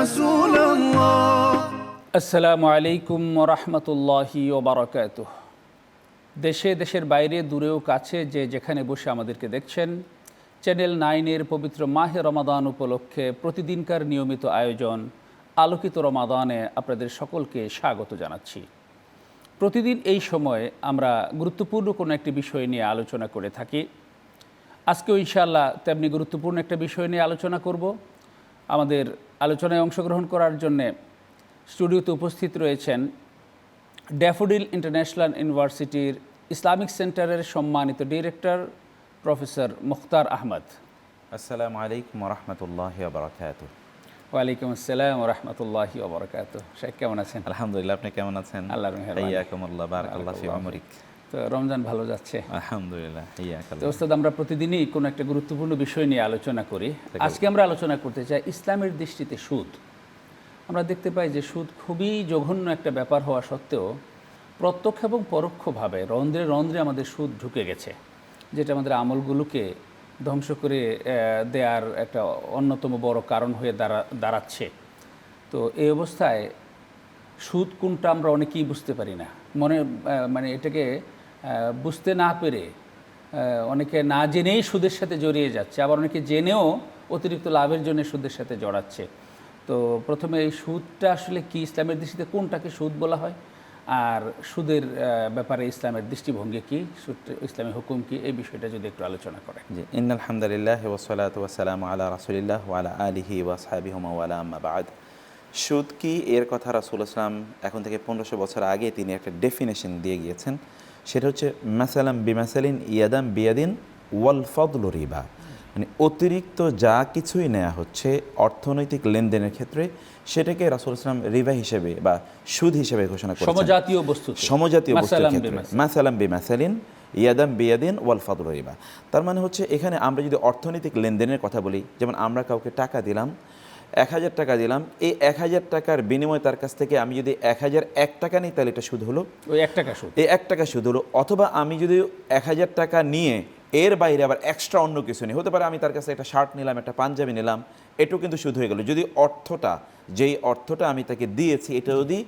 رسول الله আসসালামু আলাইকুম রহমতুল্লাহি ওবারাকাতুহ। দেশে দেশের বাইরে দূরেও কাছে যে যেখানে বসে আমাদেরকে দেখছেন, চ্যানেল 9-এর পবিত্র মাহে রমাদান উপলক্ষে প্রতিদিনকার নিয়মিত আয়োজন আলোকিত রমাদানে আপনাদের সকলকে স্বাগত জানাচ্ছি। প্রতিদিন এই সময়ে আমরা গুরুত্বপূর্ণ কোনো একটি বিষয় নিয়ে আলোচনা করে থাকি। আজকেও ইনশাআল্লাহ তেমনি গুরুত্বপূর্ণ একটা বিষয় নিয়ে আলোচনা করব। আমাদের আলোচনায় অংশগ্রহণ করার জন্যে স্টুডিওতে উপস্থিত রয়েছেন ড্যাফোডিল ইন্টারন্যাশনাল ইউনিভার্সিটির ইসলামিক সেন্টারের সম্মানিত ডিরেক্টর প্রফেসর মুখতার আহমদ। আসসালামু আলাইকুম রহমতুল্লাহি ওবারাকাতুহু। ওয়ালাইকুম আসসালাম রহমতুল্লাহি ওবারাকাতুহু। শেখ কেমন আছেন? আলহামদুলিল্লাহ, আপনি কেমন আছেন? আল্লাহর মেহেরবানি। হাইয়াকুমুল্লাহ, বারাকাল্লাহু ফি উমরিক। তো রমজান ভালো যাচ্ছে? আলহামদুলিল্লাহ, তো হাইয়াকাল্লাহ। ওস্তাদ, আমরা প্রতিদিনই কোনো একটা গুরুত্বপূর্ণ বিষয় নিয়ে আলোচনা করি। আজকে আমরা আলোচনা করতে চাই ইসলামের দৃষ্টিতে সুদ। আমরা দেখতে পাই যে সুদ খুবই জঘন্য একটা ব্যাপার হওয়া সত্ত্বেও প্রত্যক্ষ এবং পরোক্ষভাবে রন্ধ্রে রন্ধ্রে আমাদের সুদ ঢুকে গেছে, যেটা আমাদের আমলগুলোকে ধ্বংস করে দেওয়ার একটা অন্যতম বড় কারণ হয়ে দাঁড়াচ্ছে। তো এই অবস্থায় সুদ কোনটা আমরা অনেকেই বুঝতে পারি না, মানে এটাকে বুঝতে না পেরে অনেকে না জেনেই সুদের সাথে জড়িয়ে যাচ্ছে, আবার অনেকে জেনেও অতিরিক্ত লাভের জন্য সুদের সাথে জড়াচ্ছে। তো প্রথমে এই সুদটা আসলে কি, ইসলামের দৃষ্টিতে কোনটাকে সুদ বলা হয়, আর সুদের ব্যাপারে ইসলামের দৃষ্টিভঙ্গি কি, ইসলামী হুকুম কি, এই বিষয়টা যদি একটু আলোচনা করেন। জি, ইন্নাল হামদুলিল্লাহ ওয়াসসালাতু ওয়াসসালামু আলা রাসূলিল্লাহ ওয়া আলা আলিহি ওয়া আসহাবিহি ওয়া আলা আম্মা বা'দ। সুদ কি, এর কথা রাসূলুল্লাহ সাল্লাল্লাহু আলাইহি ওয়াসাল্লাম এখন থেকে 1500 বছর আগে তিনি একটা ডেফিনেশন দিয়ে গিয়েছেন। সেটা হচ্ছে মাসালাম বিমাসালিন ইয়াদাম বিয়াদিন ওয়াল ফাদলু রিবা। মানে অতিরিক্ত যা কিছুই নেওয়া হচ্ছে অর্থনৈতিক লেনদেনের ক্ষেত্রে, সেটাকে রাসূলুল্লাহ সাল্লাল্লাহু আলাইহি ওয়াসাল্লাম রিবা হিসেবে বা সুদ হিসেবে ঘোষণা করেছেন। সমজাতীয় বস্তুর ক্ষেত্রে মাসালাম বিমাসালিন ইয়াদাম বিয়াদিন ওয়াল ফাদলু রিবা। তার মানে হচ্ছে এখানে আমরা যদি অর্থনৈতিক লেনদেনের কথা বলি, যেমন আমরা কাউকে টাকা দিলাম, 1000 টাকা দিলাম, এই 1000 টাকার বিনিময়ে তার কাছ থেকে আমি যদি 1001 টাকা নিই, তাহলে এটা সুদ হলো, ওই 1 টাকা সুদ, এই 1 টাকা সুদ হলো। অথবা আমি যদি 1000 টাকা নিয়ে এর বাইরে আবার এক্সট্রা অন্য কিছু নেই, হতে পারে আমি তার কাছে একটা শার্ট নিলাম, একটা পাঞ্জাবি নিলাম, এটাও কিন্তু সুদ হয়ে গেল। যদি যেই অর্থটা আমি তাকে দিয়েছি, এটা যদি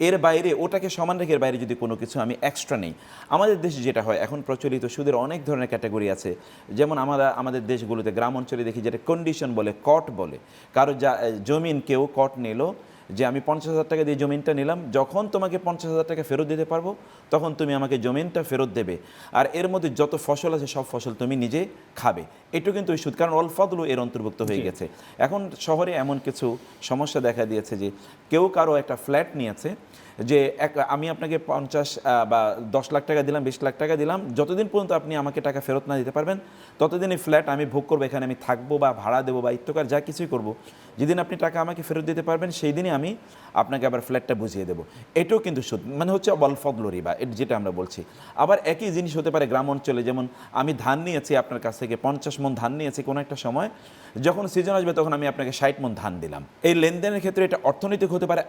এর বাইরে, ওটাকে সমান রেখে এর বাইরে যদি কোনো কিছু আমি এক্সট্রা নেই। আমাদের দেশে যেটা হয়, এখন প্রচলিত সুদের অনেক ধরনের ক্যাটাগরি আছে। যেমন আমাদের দেশগুলোতে গ্রাম অঞ্চলে দেখি যেটা কন্ডিশন বলে, কট বলে। কারো জমিন কেউ কট নিল, যে আমি 50,000 টাকা দিয়ে জমিনটা নিলাম, যখন তোমাকে 50,000 টাকা ফেরত দিতে পারবো তখন তুমি আমাকে জমিনটা ফেরত দেবে, আর এর মধ্যে যত ফসল আছে সব ফসল তুমি নিজে খাবে। এটাও কিন্তু ওই সুদ, কারণ অল ফাদলু এর অন্তর্ভুক্ত হয়ে গেছে। এখন শহরে এমন কিছু সমস্যা দেখা দিয়েছে যে কেউ কারো একটা ফ্ল্যাট নিয়েছে, যে আমি আপনাকে 50 বা 10 লাখ টাকা দিলাম, 20 লাখ টাকা দিলাম, যতদিন পর্যন্ত আপনি আমাকে টাকা ফেরত না দিতে পারবেন ততদিন এই ফ্ল্যাট আমি ভোগ করবো, এখানে আমি থাকবো বা ভাড়া দেবো বা ইত্যকার যা কিছুই করব। যেদিন আপনি টাকা আমাকে ফেরত দিতে পারবেন সেই দিনই আমি আপনাকে আবার ফ্ল্যাটটা বুঝিয়ে দেবো। এটাও কিন্তু সুদ, মানে হচ্ছে ওয়াল ফাদলু রিবা, যেটা আমরা বলছি। আবার একই জিনিস হতে পারে গ্রাম অঞ্চলে, যেমন আমি ধান নিয়েছি আপনার কাছ থেকে, 50 মণ ধান নিয়েছি কোনো একটা সময়, যখন সিজন আসবে তখন আমি আপনাকে 60 মণ ধান দিলাম। এই লেনদেনের ক্ষেত্রে এটা অর্থনৈতিক হতে পারে,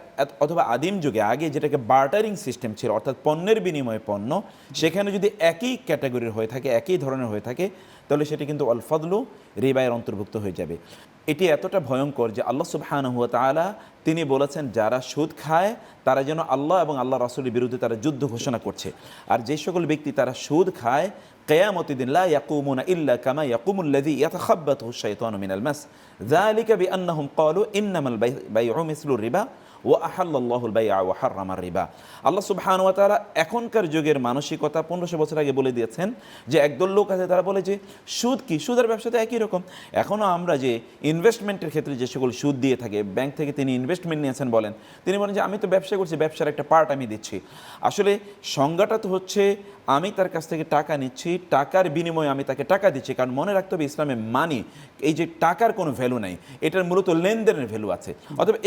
অথবা আদিম যুগে আগে যেটাকে বার্টারিং সিস্টেম ছিল, অর্থাৎ পণ্যের বিনিময়ে পণ্য, সেখানে যদি একই ক্যাটাগরির হয়ে থাকে, একই ধরনের হয়ে থাকে, তাহলে সেটি কিন্তু আল ফাদলু রিবায়ের অন্তর্ভুক্ত হয়ে যাবে। এটি এতটা ভয়ঙ্কর যে আল্লাহ সুবহানাহু ওয়া তাআলা তিনি বলেছেন, যারা সুদ খায় তারা যেন আল্লাহ এবং আল্লাহ রাসূলের বিরুদ্ধে তারা যুদ্ধ ঘোষণা করছে। আর যে সকল ব্যক্তি তারা সুদ খায়, কিয়ামতের দিন লা ইয়াকুমুনা ইল্লা কামা ইয়াকুমুল্লাযী ইয়াতাখাব্বাতুহু শাইতানু মিনাল মাস যালিকা বিআন্নাহুম ক্বালু ইন্নামাল বাইউ মিসলুর রিবা ওয়া আহাল্লাল্লাহুল বাই'a ওয়া হাররামার রিবা। আল্লাহ সুবহানাহু ওয়া তাআলা এখনকার যুগের মানসিকতা 1500 বছর আগে বলে দিয়েছেন যে একদল লোক আছে তারা বলে যে সুদ কি, সুদের ব্যবসা তো একই রকম। এখনও আমরা যে ইনভেস্টমেন্টের ক্ষেত্রে যে সকল সুদ দিয়ে থাকে, ব্যাংক থেকে তিনি ইনভেস্টমেন্ট নিয়েছেন বলেন, তিনি বলেন যে আমি তো ব্যবসা করছি, ব্যবসার একটা পার্ট আমি দিচ্ছি। আসলে সংজ্ঞাটা তো হচ্ছে আমি তার কাছ থেকে টাকা নিচ্ছি, টাকার বিনিময়ে আমি তাকে টাকা দিচ্ছি। কারণ মনে রাখতে হবে ইসলামে মানি, এই যে টাকার কোনো ভ্যালু নাই, এটার মূলত লেনদেনের ভ্যালু আছে। অথবা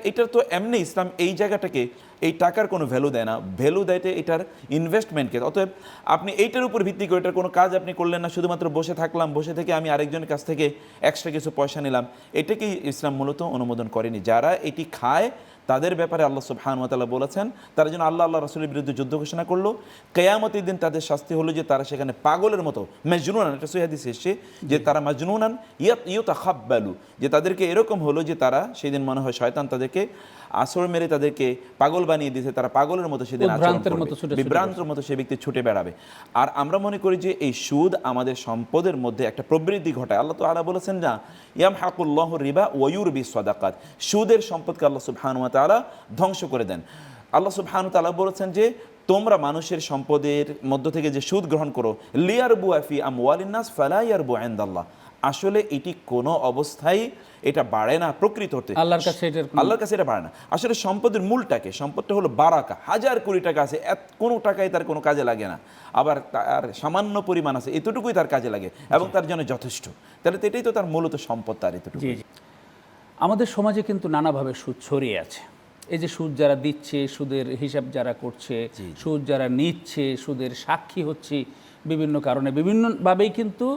এইটার তো এমনি ইসলাম এই জায়গাটাকে এই টাকার কোনো ভ্যালু দেয় না, ভ্যালু দেয় এটার ইনভেস্টমেন্টকে। অতএব আপনি এইটার উপর ভিত্তি করে এটার কোনো কাজ আপনি করলেন না, শুধুমাত্র বসে থাকলাম, বসে থেকে আমি আরেকজনের কাছ থেকে এক্সট্রা কিছু পয়সা নিলাম, এটাকেই ইসলাম মূলত অনুমোদন করেনি। যারা এটি খায় তাদের ব্যাপারে আল্লাহ সুবহানাহু ওয়া তাআলা বলেছেন তারা যেন আল্লাহ রাসূলের বিরুদ্ধে যুদ্ধ ঘোষণা করলো, কিয়ামতের দিন তাদের শাস্তি হলো যে তারা সেখানে পাগলের মতো মাজনুনান, এটা সহিহ হাদিসে এসেছে যে তারা মাজনুনান ইয়াতাখাব্বালু, যে তাদেরকে এরকম হলো যে তারা সেদিন মনে হয় শয়তান তাদেরকে আসর মেরে তাদেরকে পাগল বানিয়ে দিয়েছে, তারা পাগলের মতো সেদিন আচরণ করবে, বিভ্রান্তের মতো সে ব্যক্তি ছুটে বেড়াবে। আর আমরা মনে করি যে এই সুদ আমাদের সম্পদের মধ্যে একটা প্রবৃদ্ধি ঘটায়। আল্লাহ তাআলা বলেছেন না ইয়ামহাকুল্লাহু রিবা ওয়া ইউরবি সাদাকাত, সুদের সম্পদকে আল্লাহ সুবহানাহু ওয়া তাআলা ধ্বংস করে দেন। আল্লাহ সুবহানাহু ওয়া তাআলা বলেছেন যে তোমরা মানুষের সম্পদের মধ্য থেকে যে সুদ গ্রহণ করো, লিয়ারবু ফি আমওয়ালিন নাস ফালা ইয়ারবু ইনদাল্লাহ, আসলে এটি কোনো অবস্থায় এটা বাড়ে না প্রকৃত অর্থে, আল্লাহর কাছে এটা বাড়ে না। আসলে সম্পদের মূলটাকে, সম্পদটা হলো বারাকা, হাজার কোটি টাকা আছে, কোনো টাকায় তার কোনো কাজে লাগে না, আবার তার সামান্য পরিমাণ আছে এতটুকুই তার কাজে লাগে এবং তার জন্য যথেষ্ট, তাহলে এটাই তো তার মূলত সম্পদ, তার এতটুকু। আমাদের সমাজে কিন্তু নানাভাবে সুদ ছড়িয়ে আছে। এই যে সুদ যারা দিচ্ছে, সুদের হিসাব যারা করছে, সুদ যারা নিচ্ছে, সুদের সাক্ষী হচ্ছে, বিভিন্ন কারণে বিভিন্নভাবেই কিন্তু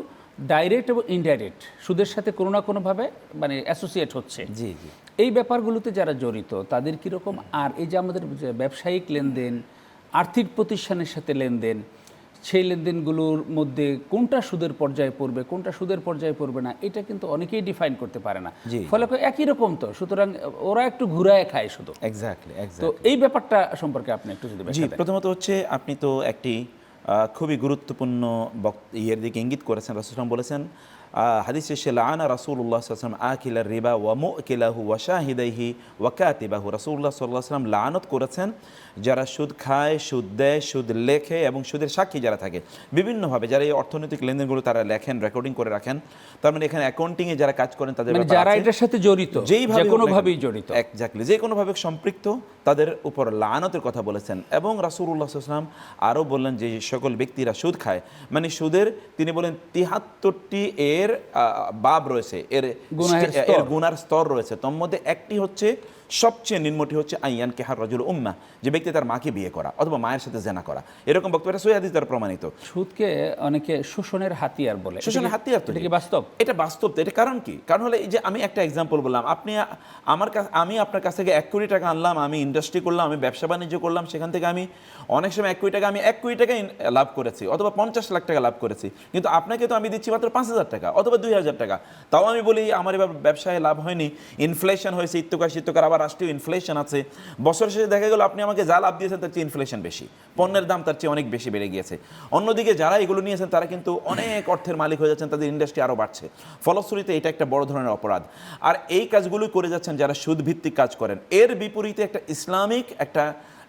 ডাইরেক্ট এবং ইনডাইরেক্ট সুদের সাথে কোনো না কোনোভাবে মানে অ্যাসোসিয়েট হচ্ছে। জি জি, এই ব্যাপারগুলোতে যারা জড়িত তাদের কীরকম, আর এই যে আমাদের ব্যবসায়িক লেনদেন, আর্থিক প্রতিষ্ঠানের সাথে লেনদেন, সেই লেনদেনগুলোর মধ্যে কোনটা সুদের পর্যায়ে পড়বে, কোনটা সুদের পর্যায়ে পড়বে না, এটা কিন্তু অনেকেই ডিফাইন করতে পারে না। ফলে একই রকম তো, সুতরাং ওরা একটু ঘুরায় খায় শুধু। এক্স্যাক্টলি। তো এই ব্যাপারটা সম্পর্কে আপনি একটু যদি জি, প্রথমত হচ্ছে আপনি তো একটি খুবই গুরুত্বপূর্ণ ইয়ের দিকে ইঙ্গিত করেছেন। রাসূল সাল্লাল্লাহু আলাইহি ওয়াসাল্লাম বলেছেন হাদিসে সে লাআনা রাসূলুল্লাহ সাল্লাল্লাহু আলাইহি ওয়াসাল্লাম আকিলার রিবা ওয়া মুকিলাহু ওয়া শাহিদাইহি ওয়া কাতিবাহু, রাসূলুল্লাহ সাল্লাল্লাহু আলাইহি ওয়াসাল্লাম লানত করেছেন যারা সুদ খায়, সুদ দেয়, সুদ লেখে এবং সুদের সাক্ষী যারা থাকে বিভিন্নভাবে, যারা এই অর্থনৈতিক লেনদেনগুলো তারা লেখেন, রেকর্ডিং করে রাখেন, তার মানে এখানে অ্যাকাউন্টিংয়ে যারা কাজ করেন তাদের ব্যাপারে যারা এটার সাথে জড়িত, যেইভাবে কোনোভাবেই জড়িত, এক্স্যাক্টলি যে কোনোভাবে সম্পৃক্ত, তাদের উপর লানতের কথা বলেছেন। এবং রাসূলুল্লাহ সাল্লাল্লাহু আলাইহি ওয়াসাল্লাম আরও বললেন যে সকল ব্যক্তিরা সুদ খায়, মানে সুদের তিনি বলেন ৭৩টি এর বাব রয়েছে, এর গুনার স্তর রয়েছে, তোর মধ্যে একটি হচ্ছে সবচেয়ে নিম্নটি হচ্ছে আইয়ান কেহার রাজুল উম্মাহ, যে ব্যক্তি তার মাকে বিয়ে করা অথবা মায়ের সাথে জেনা করা, এরকম বক্তব্য এটা সহিহ হাদিস দ্বারা প্রমাণিত। সুদকে অনেকে শোষণের হাতিয়ার বলে, শোষণের হাতিয়ার তো, এটা কি বাস্তব? এটা বাস্তব তো। এটা কারণ কি? কারণ হলো এই যে আমি একটা এক্সাম্পল বললাম, আমি আপনার কাছ থেকে ১ কোটি টাকা আনলাম, আমি ইন্ডাস্ট্রি করলাম, আমি ব্যবসা বাণিজ্য করলাম, সেখান থেকে আমি অনেক সময় ১ কোটি টাকা আমি ১ কোটি টাকা লাভ করেছি অথবা ৫০ লাখ টাকা লাভ করেছি, কিন্তু আপনাকে তো আমি দিচ্ছি মাত্র ৫,০০০ টাকা অথবা ২,০০০ টাকা, তাও আমি বলি আমার এবার ব্যবসায় লাভ হয়নি, ইনফ্লেশন হয়েছে, ইত্যকার আবার রাষ্ট্রীয় ইনফ্লেশন আছে, বছর শেষে দেখা গেল আপনি আমাকে যা লাভ দিয়েছেন তার চেয়ে ইনফ্লেশন বেশি, পণ্যের দাম তার চেয়ে অনেক বেশি বেড়ে গিয়েছে। অন্যদিকে যারা এগুলো নিয়েছেন তারা কিন্তু অনেক অর্থের মালিক হয়ে যাচ্ছেন, তাদের ইন্ডাস্ট্রি আরও বাড়ছে, ফলশ্রুতিতে এটা একটা বড় ধরনের অপরাধ। আর এই কাজগুলোই করে যাচ্ছেন যারা সুদভিত্তিক কাজ করেন। এর বিপরীতে একটা ইসলামিক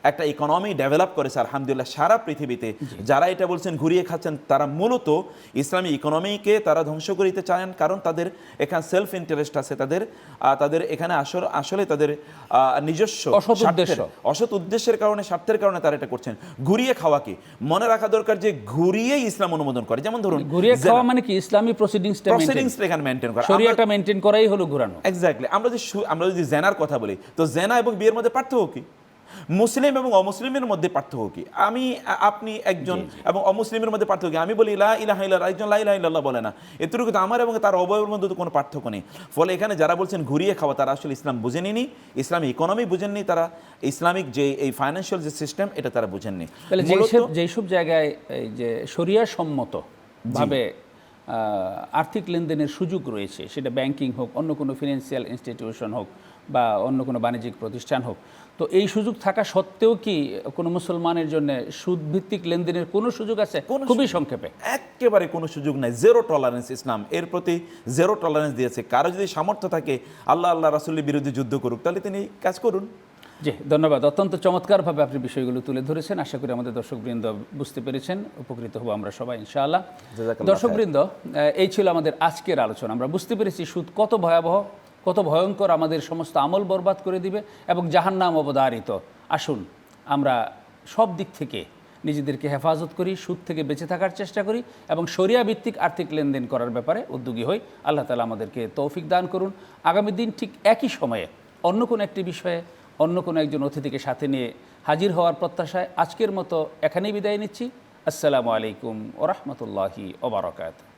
একটা ইকোনমি ডেভেলপ করেছে আলহামদুলিল্লাহ সারা পৃথিবীতে। যারা এটা বলছেন ঘুরিয়ে খাচ্ছেন, তারা মূলত ইসলামী ইকোনমিকে তারা ধ্বংস করিতে চান, কারণ তাদের এখানে সেলফ ইন্টারেস্ট আছে, তাদের এখানে আসলে তাদের নিজস্ব অসৎ উদ্দেশ্যের কারণে, স্বার্থের কারণে তারা এটা করছেন। ঘুরিয়ে খাওয়া কি মনে রাখা দরকার যে ঘুরিয়ে ইসলাম অনুমোদন করে, যেমন ধরুন ঘুরিয়ে খাওয়া মানে কি ইসলামী প্রসিডিংসটা এখানে মেইনটেইন করা, শরিয়াটা মেইনটেইন করাই হলো ঘুরানো। এক্স্যাক্টলি। আমরা যদি জেনার কথা বলি, তো জেনা এবং বিয়ের মধ্যে পার্থক্য কি? মুসলিম এবং অমুসলিমের মধ্যে পার্থক্য কি? আপনি একজন এবং অমুসলিমের মধ্যে পার্থক্য কি? আমি বলি লা ইলাহা ইল্লাল্লাহ, একজন লা ইলাহা ইল্লাল্লাহ বলে না, এতটুকু তো আমার এবং তার অবয়বের মধ্যে তো কোনো পার্থক্য নেই। ফলে এখানে যারা বলছেন ঘুরিয়ে খাওয়া, তারা আসলে ইসলাম বুঝেনি, ইসলামী ইকোনমি বুঝেননি, তারা ইসলামিক যে এই ফাইন্যান্সিয়াল যে সিস্টেম এটা তারা বুঝেননি। তাহলে যেসব জায়গায় এই যে শরিয়া সম্মত ভাবে আর্থিক লেনদেনের সুযোগ রয়েছে, সেটা ব্যাংকিং হোক, অন্য কোনো ফিনান্সিয়াল ইনস্টিটিউশন হোক বা অন্য কোনো বাণিজ্যিক প্রতিষ্ঠান হোক, তো এই সুযোগ থাকা সত্ত্বেও কি কোনো মুসলমানের জন্য সুদভিত্তিক লেনদেনের কোনো সুযোগ আছে? খুবই সংক্ষেপে, একেবারে কোনো সুযোগ নাই। Zero tolerance. ইসলাম এর প্রতি জিরো টলারেন্স দিয়েছে। কারো যদি সামর্থ্য থাকে আল্লাহ রাসূলের বিরুদ্ধে যুদ্ধ করুক, তাহলে তিনি কাজ করুন। জি, ধন্যবাদ। অত্যন্ত চমৎকারভাবে আপনি বিষয়গুলো তুলে ধরেছেন। আশা করি আমাদের দর্শকবৃন্দ বুঝতে পেরেছেন, উপকৃত হব আমরা সবাই ইনশাআল্লাহ। দর্শকবৃন্দ, এই ছিল আমাদের আজকের আলোচনা। আমরা বুঝতে পেরেছি সুদ কত ভয়াবহ, কত ভয়ঙ্কর, আমাদের সমস্ত আমল বরবাদ করে দিবে এবং জাহান্নাম অবধারিত। আসুন আমরা সব দিক থেকে নিজেদেরকে হেফাজত করি, সুদ থেকে বেঁচে থাকার চেষ্টা করি এবং শরিয়া ভিত্তিক আর্থিক লেনদেন করার ব্যাপারে উদ্যোগী হই। আল্লাহ তাআলা আমাদেরকে তৌফিক দান করুন। আগামী দিন ঠিক একই সময়ে অন্য কোনো একটি বিষয়ে অন্য কোনো একজন অতিথিকে সাথে নিয়ে হাজির হওয়ার প্রত্যাশায় আজকের মতো এখানেই বিদায় নিচ্ছি। আসসালামু আলাইকুম ওয়া রাহমাতুল্লাহি ওয়া বারাকাতুহু।